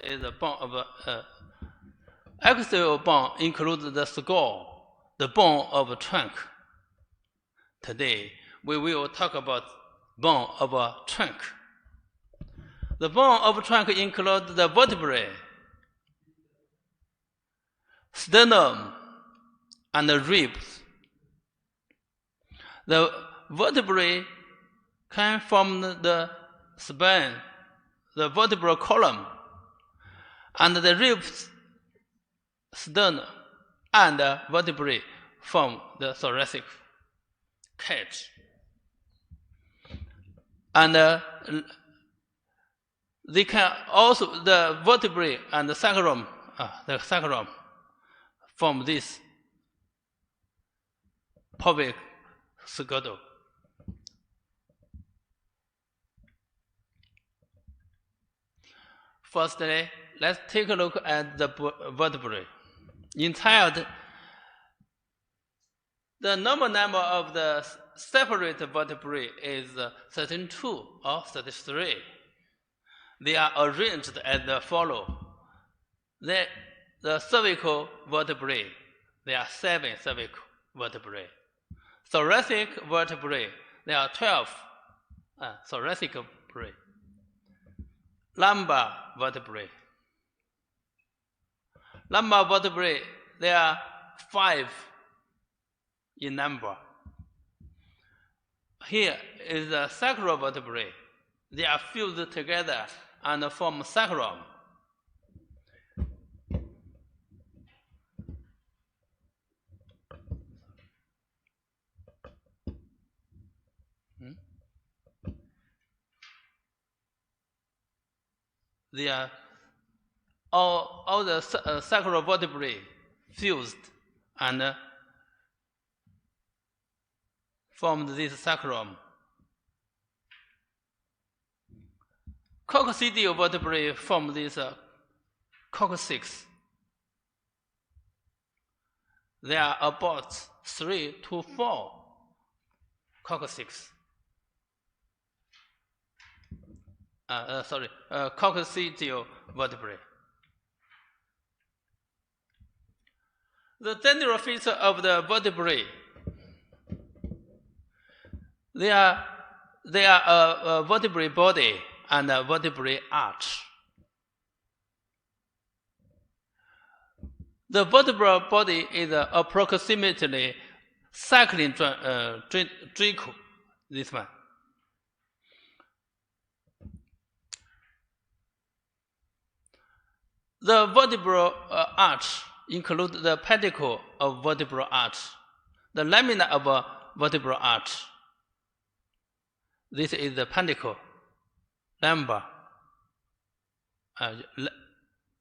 is a bone of axial bone includes the skull, the bone of trunk. Today we will talk about bone of trunk. The bone of trunk includes the vertebrae, sternum, and the ribs. The vertebrae can form the spine, the vertebral column, and the ribs, sternum, and the vertebrae form the thoracic cage. And they can also, the vertebrae and the sacrum form this pelvic girdle. Firstly, let's take a look at the vertebrae. In child, the normal number of the separate vertebrae is 32 or 33. They are arranged as follow. The cervical vertebrae, there are 7 cervical vertebrae. Thoracic vertebrae, there are 12 thoracic vertebrae. Lumbar vertebrae. Lumbar vertebrae, there are 5 in number. Here is the sacral vertebrae. They are fused together and form sacrum. They are all the sacral vertebrae fused and formed this sacrum. Coccygeal vertebrae form this coccyx. There are about 3 to 4 coccyx. Coccygeal vertebrae. The general feature of the vertebrae, they are a vertebrae body and a vertebrae arch. The vertebral body is approximately cycling draco, this one. The vertebral arch includes the pedicle of vertebral arch, the lamina of a vertebral arch. This is the pedicle, lumbar,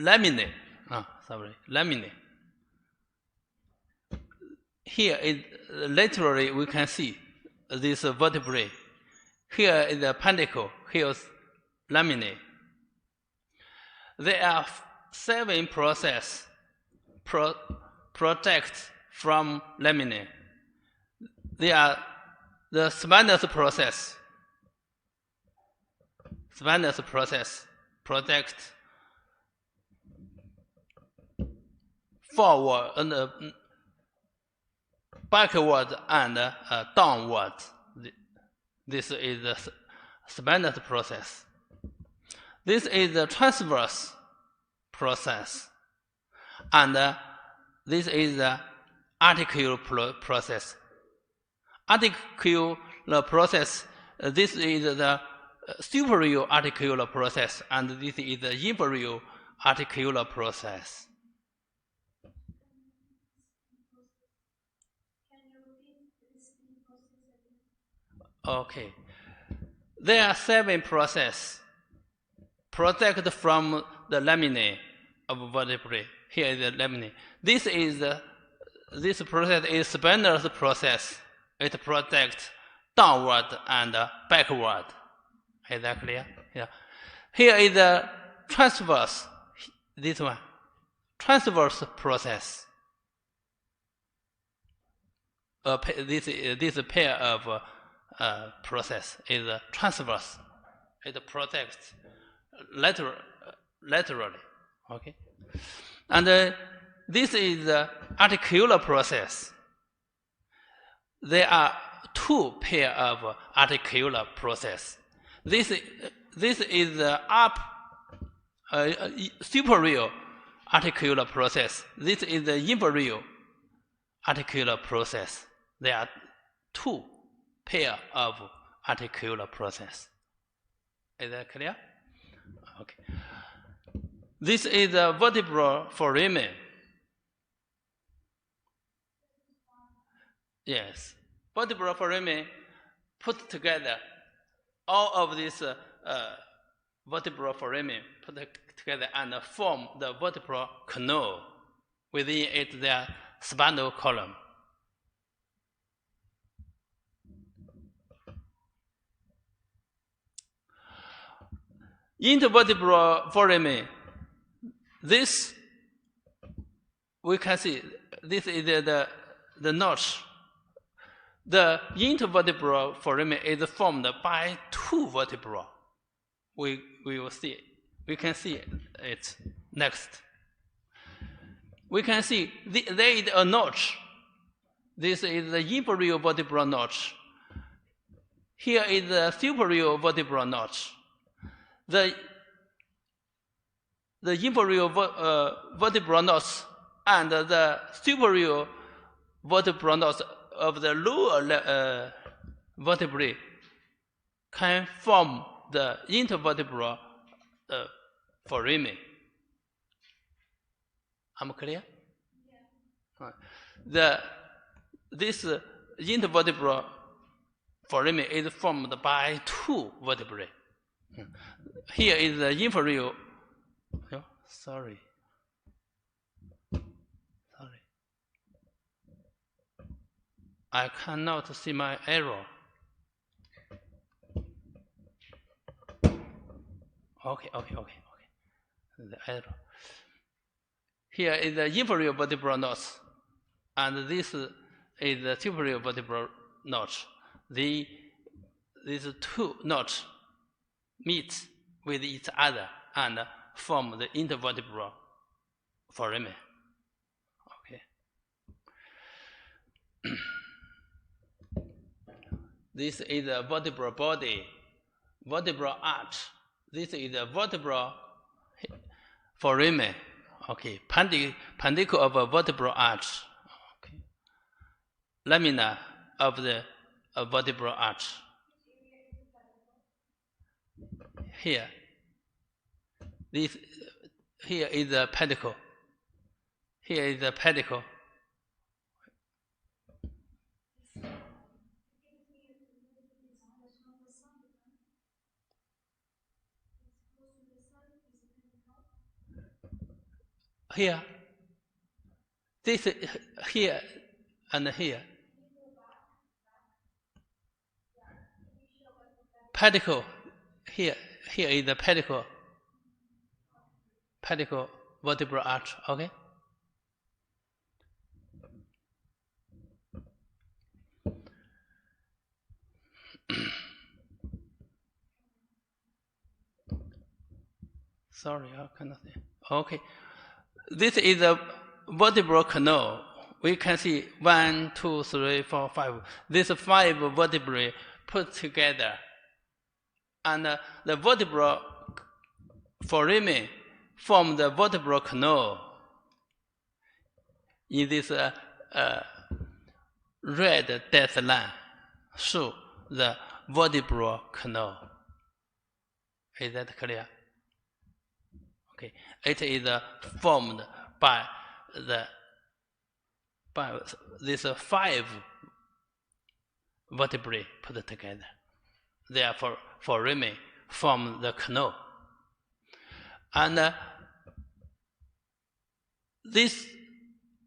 laminae. Laminae. Here is laterally we can see this vertebrae. Here is the pedicle. Here is laminae. There are 7 processes protect from laminae. They are the spinous process. Spinous process protect forward and backward and downward. This is the spinous process. This is the transverse process, and this is the articular process. Articular process, this is the superior articular process, and this is the inferior articular process. Okay. There are 7 processes protect from the laminae of vertebrae. Here is the laminae. This process is spinous process. It protects downward and backward. Is that clear? Yeah. Here is the transverse. This one, transverse process. This pair of process is transverse. It protects laterally. Okay, and this is the articular process. There are two pair of articular process. This is the superior articular process. This is the inferior articular process. There are two pair of articular process. Is that clear? Okay. This is the vertebral foramen. Yes, vertebral foramen put together. All of these vertebral foramen put together and form the vertebral canal. Within it, there are spinal column. Intervertebral foramen. This we can see. This is the notch. The intervertebral foramen is formed by two vertebrae. We will see it. We can see it next. We can see there is a notch. This is the inferior vertebral notch. Here is the superior vertebral notch. The inferior vertebral notch and the superior vertebral notch of the lower vertebrae can form the intervertebral foramen. Am I clear? Yeah. This intervertebral foramen is formed by two vertebrae. Here is the inferior. Oh, sorry. I cannot see my arrow. Okay. The arrow. Here is the inferior vertebral notch, and this is the superior vertebral notch. These two notches meet with each other and form the intervertebral foramen. Okay. This is the vertebral body, vertebral arch. This is the vertebral foramen. Okay, pandicle of a vertebral arch. Okay, lamina of the vertebral arch. Here, here is the pedicle. Here is the pedicle. Here, this here and here. Pedicle. Here is the pedicle. Pedicle vertebral arch. Okay. Sorry, I cannot see. Okay. This is a vertebral canal. We can see 1, 2, 3, 4, 5. These 5 vertebrae put together. And the vertebral foramen form the vertebral canal. In this red dashed line, show the vertebral canal. Is that clear? Okay, it is formed by these 5 vertebrae put together. Therefore, foramen form the canal. And this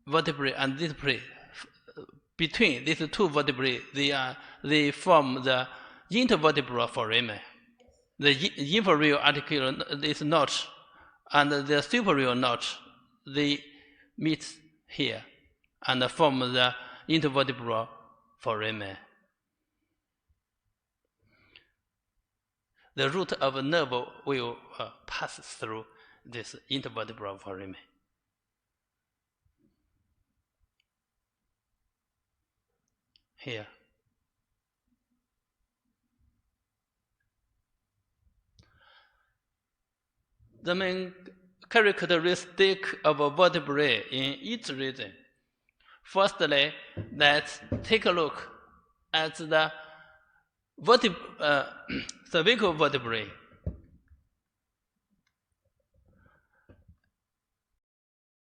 vertebrae and this vertebrae, between these 2 vertebrae, they form the intervertebral foramen. The inferior articular is notch, and the superior notch, they meet here and form the intervertebral foramen. The root of a nerve will pass through this intervertebral foramen. Here. The main characteristic of a vertebrae in each region. Firstly, let's take a look at the cervical vertebrae.